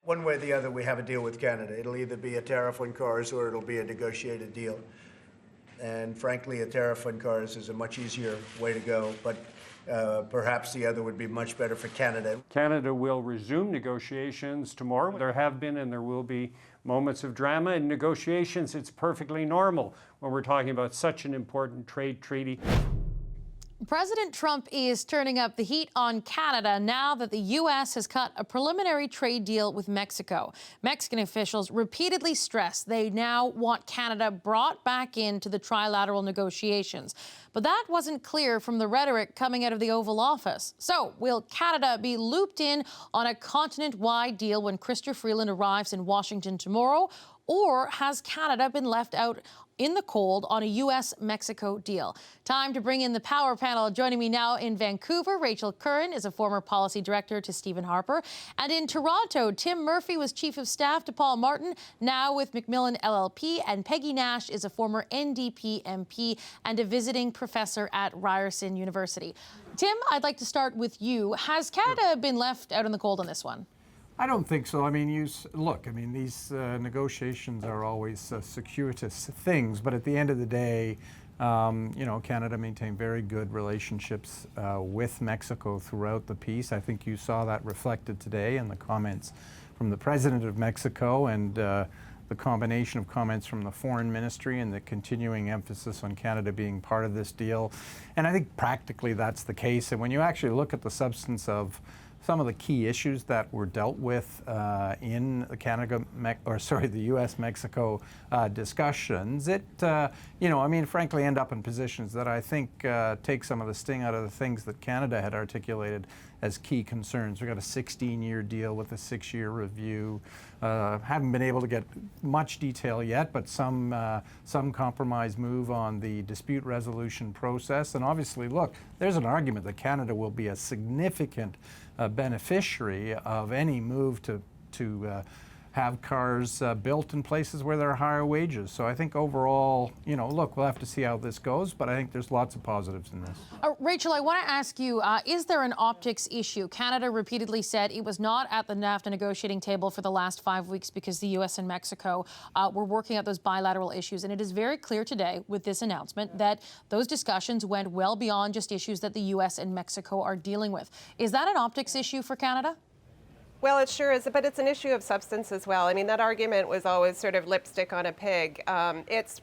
One way or the other, we have a deal with Canada. It'll either be a tariff on cars or it'll be a negotiated deal. And frankly, a tariff on cars is a much easier way to go, but perhaps the other would be much better for Canada. Canada will resume negotiations tomorrow. There have been and there will be moments of drama. In negotiations, it's perfectly normal when we're talking about such an important trade treaty. President Trump is turning up the heat on Canada now that the U.S. has cut a preliminary trade deal with Mexico. Mexican officials repeatedly stress they now want Canada brought back into the trilateral negotiations. But that wasn't clear from the rhetoric coming out of the Oval Office. So will Canada be looped in on a continent-wide deal when Chrystia Freeland arrives in Washington tomorrow? Or has Canada been left out in the cold on a U.S.-Mexico deal? Time to bring in the power panel. Joining me now in Vancouver, Rachel Curran is a former policy director to Stephen Harper. And in Toronto, Tim Murphy was chief of staff to Paul Martin, now with Macmillan LLP. And Peggy Nash is a former NDP MP and a visiting professor at Ryerson University. Tim, I'd like to start with you. Has Canada been left out in the cold on this one? I don't think so. I mean, these negotiations are always circuitous things, but at the end of the day, Canada maintained very good relationships with Mexico throughout the peace. I think you saw that reflected today in the comments from the President of Mexico and the combination of comments from the Foreign Ministry and the continuing emphasis on Canada being part of this deal. And I think practically that's the case. And when you actually look at the substance of some of the key issues that were dealt with in the the U.S.-Mexico discussions, frankly, end up in positions that I think take some of the sting out of the things that Canada had articulated as key concerns. We've got a 16-year deal with a 6-year review. Haven't been able to get much detail yet, but some compromise move on the dispute resolution process. And obviously, look, there's an argument that Canada will be a significant beneficiary of any move to have cars built in places where there are higher wages. So I think overall, we'll have to see how this goes, but I think there's lots of positives in this. Rachel, I want to ask you, is there an optics issue? Canada repeatedly said it was not at the NAFTA negotiating table for the last 5 weeks because the U.S. and Mexico were working out those bilateral issues. And it is very clear today with this announcement that those discussions went well beyond just issues that the U.S. and Mexico are dealing with. Is that an optics issue for Canada? Well, it sure is, but it's an issue of substance as well. I mean, that argument was always sort of lipstick on a pig. It's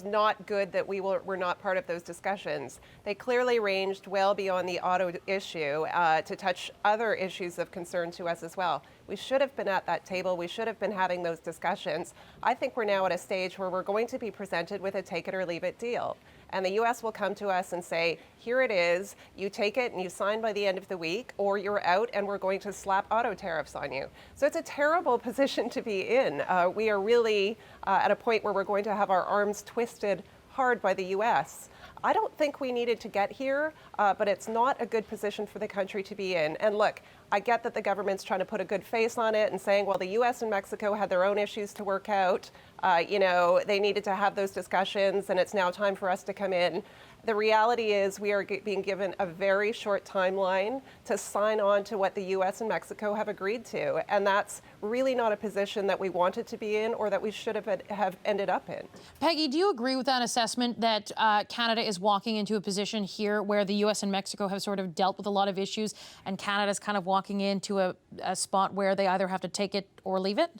not good that we're not part of those discussions. They clearly ranged well beyond the auto issue to touch other issues of concern to us as well. We should have been at that table. We should have been having those discussions. I think we're now at a stage where we're going to be presented with a take it or leave it deal. And the U.S. will come to us and say, here it is, you take it and you sign by the end of the week, or you're out and we're going to slap auto tariffs on you. So it's a terrible position to be in. We are really at a point where we're going to have our arms twisted hard by the U.S. I don't think we needed to get here, but it's not a good position for the country to be in. And look, I get that the government's trying to put a good face on it and saying, well, the U.S. and Mexico had their own issues to work out. They needed to have those discussions, and it's now time for us to come in. The reality is we are being given a very short timeline to sign on to what the U.S. and Mexico have agreed to, and that's really not a position that we wanted to be in or that we should have ended up in. Peggy, do you agree with that assessment that Canada is walking into a position here where the U.S. and Mexico have sort of dealt with a lot of issues, and Canada's kind of walking into a spot where they either have to take it or leave it?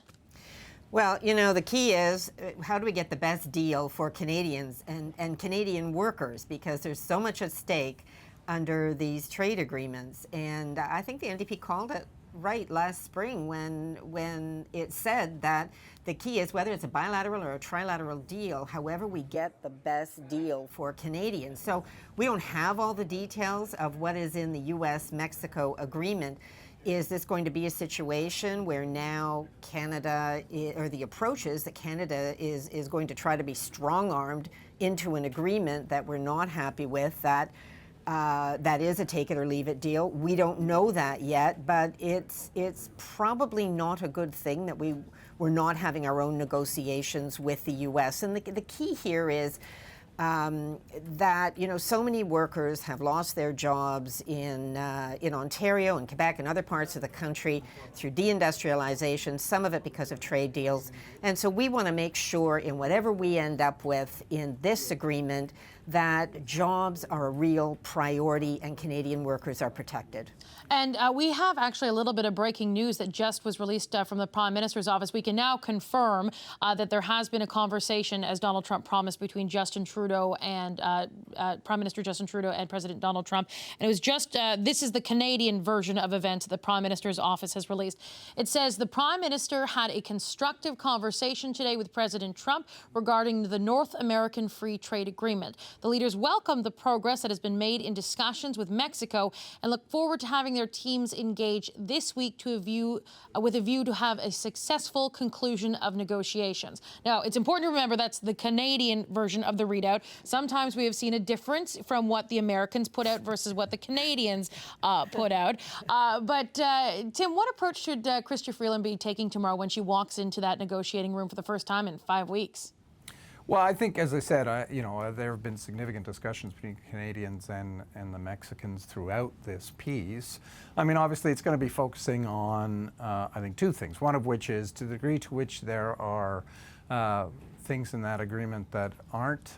Well, the key is how do we get the best deal for Canadians and Canadian workers, because there's so much at stake under these trade agreements. And I think the NDP called it right last spring when it said that the key is whether it's a bilateral or a trilateral deal, however we get the best deal for Canadians. So we don't have all the details of what is in the U.S.-Mexico agreement. Is this going to be a situation where now Canada, or the approach is that Canada is going to try to be strong-armed into an agreement that we're not happy with, that is a take-it-or-leave-it deal? We don't know that yet, but it's probably not a good thing that we're not having our own negotiations with the U.S. And the key here is that so many workers have lost their jobs in Ontario and Quebec and other parts of the country through deindustrialization, some of it because of trade deals. And so we want to make sure in whatever we end up with in this agreement that jobs are a real priority and Canadian workers are protected. And we have actually a little bit of breaking news that just was released from the Prime Minister's office. We can now confirm that there has been a conversation, as Donald Trump promised, between Justin Trudeau and Prime Minister Justin Trudeau and President Donald Trump. And it was just, this is the Canadian version of events the Prime Minister's office has released. It says the Prime Minister had a constructive conversation today with President Trump regarding the North American Free Trade Agreement. The leaders welcomed the progress that has been made in discussions with Mexico and look forward to having their teams engage this week with a view to have a successful conclusion of negotiations. Now, it's important to remember that's the Canadian version of the readout. Sometimes we have seen a difference from what the Americans put out versus what the Canadians put out. But Tim, what approach should Chrystia Freeland be taking tomorrow when she walks into that negotiating room for the first time in 5 weeks? Well, I think, as I said, there have been significant discussions between Canadians and the Mexicans throughout this piece. I mean, obviously, it's going to be focusing on, I think, two things. One of which is to the degree to which there are things in that agreement that aren't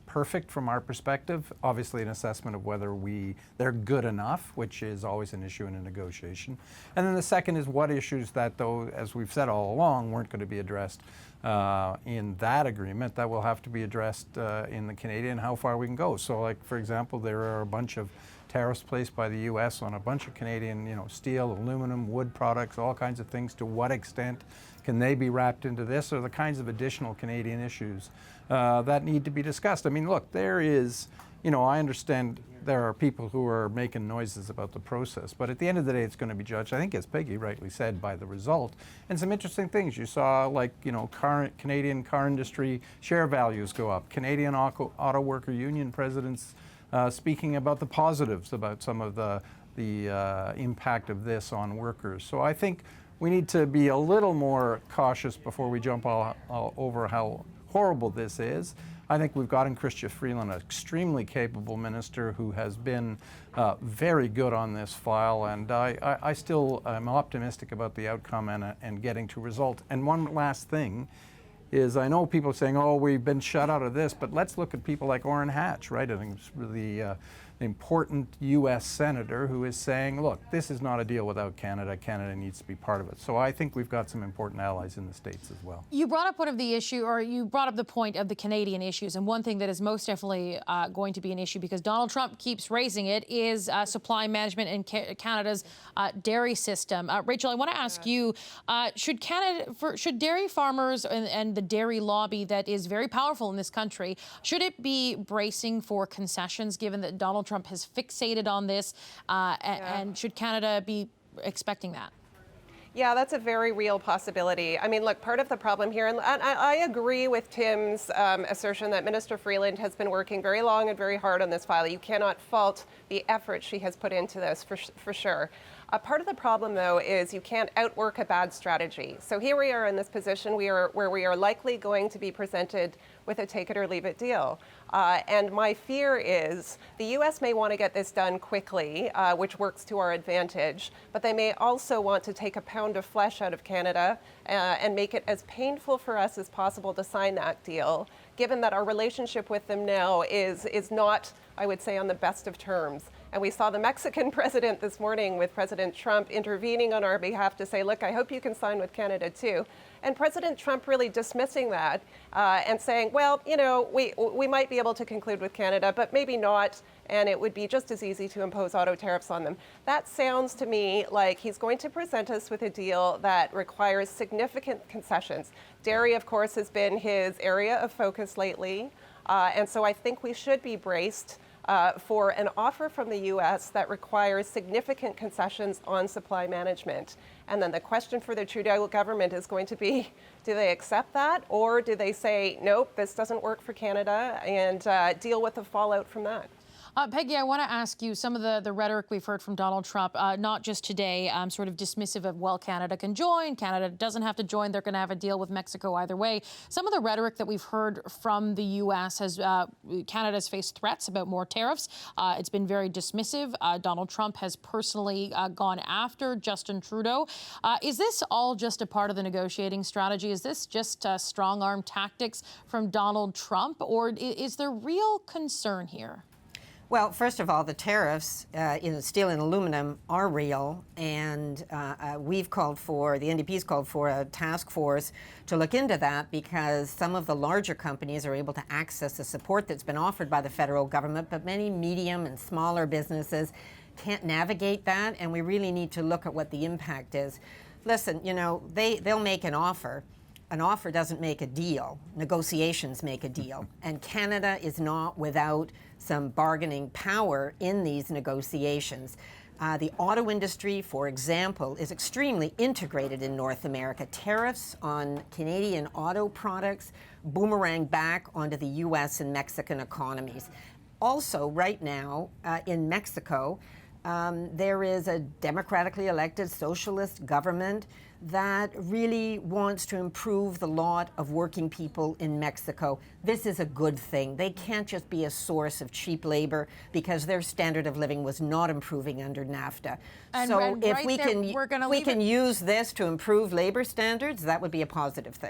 perfect from our perspective. Obviously, an assessment of whether they're good enough, which is always an issue in a negotiation. And then the second is what issues that, though, as we've said all along, weren't going to be addressed in that agreement that will have to be addressed in the Canadian, how far we can go. So, like, for example, there are a bunch of tariffs placed by the U.S. on a bunch of Canadian, steel, aluminum, wood products, all kinds of things. To what extent can they be wrapped into this, or the kinds of additional Canadian issues that need to be discussed? I mean, look, there is, I understand there are people who are making noises about the process, but at the end of the day, it's going to be judged, I think, as Peggy rightly said, by the result. And some interesting things you saw, like, Canadian car industry share values go up, Canadian auto worker union presidents speaking about the positives about some of the impact of this on workers. So I think we need to be a little more cautious before we jump all over how horrible this is. I think we've got in Chrystia Freeland an extremely capable minister who has been very good on this file, and I still am optimistic about the outcome and getting to result. And one last thing is, I know people are saying, oh, we've been shut out of this, but let's look at people like Orrin Hatch, right? I think it's really important U.S. senator who is saying, look, this is not a deal without Canada. Canada needs to be part of it. So I think we've got some important allies in the States as well. You brought up you brought up the point of the Canadian issues, and one thing that is most definitely going to be an issue, because Donald Trump keeps raising it, is supply management in Canada's dairy system. Rachel, I want to ask you, should dairy farmers and the dairy lobby that is very powerful in this country, should it be bracing for concessions, given that Donald Trump has fixated on this, and should Canada be expecting that? Yeah, that's a very real possibility. I mean, look, part of the problem here, and I agree with Tim's assertion that Minister Freeland has been working very long and very hard on this file. You cannot fault the effort she has put into this, for sure. Part of the problem, though, is you can't outwork a bad strategy. So here we are in this position where we are likely going to be presented with a take-it-or-leave-it deal. And my fear is the U.S. may want to get this done quickly, which works to our advantage, but they may also want to take a pound of flesh out of Canada and make it as painful for us as possible to sign that deal, given that our relationship with them now is not, I would say, on the best of terms. And we saw the Mexican president this morning with President Trump intervening on our behalf to say, look, I hope you can sign with Canada too. And President Trump really dismissing that and saying, well, we might be able to conclude with Canada, but maybe not, and it would be just as easy to impose auto tariffs on them. That sounds to me like he's going to present us with a deal that requires significant concessions. Dairy, of course, has been his area of focus lately, and so I think we should be braced for an offer from the U.S. that requires significant concessions on supply management. And then the question for the Trudeau government is going to be, do they accept that, or do they say, nope, this doesn't work for Canada, and deal with the fallout from that? Peggy, I want to ask you some of the rhetoric we've heard from Donald Trump, not just today, sort of dismissive of, well, Canada can join, Canada doesn't have to join, they're going to have a deal with Mexico either way. Some of the rhetoric that we've heard from the U.S. has, Canada's faced threats about more tariffs. It's been very dismissive. Donald Trump has personally gone after Justin Trudeau. Is this all just a part of the negotiating strategy? Is this just strong-arm tactics from Donald Trump, or is there real concern here? Well, first of all, the tariffs in steel and aluminum are real, and we've called for, the NDP's called for a task force to look into that, because some of the larger companies are able to access the support that's been offered by the federal government, but many medium and smaller businesses can't navigate that, and we really need to look at what the impact is. Listen, you know, they'll make an offer. An offer doesn't make a deal. Negotiations make a deal. And Canada is not without some bargaining power in these negotiations. The auto industry, for example, is extremely integrated in North America. Tariffs on Canadian auto products boomerang back onto the U.S. and Mexican economies. Also, right now, in Mexico, there is a democratically elected socialist government that really wants to improve the lot of working people in Mexico. This is a good thing. They can't just be a source of cheap labor, because their standard of living was not improving under NAFTA. So if we can use this to improve labor standards, that would be a positive thing.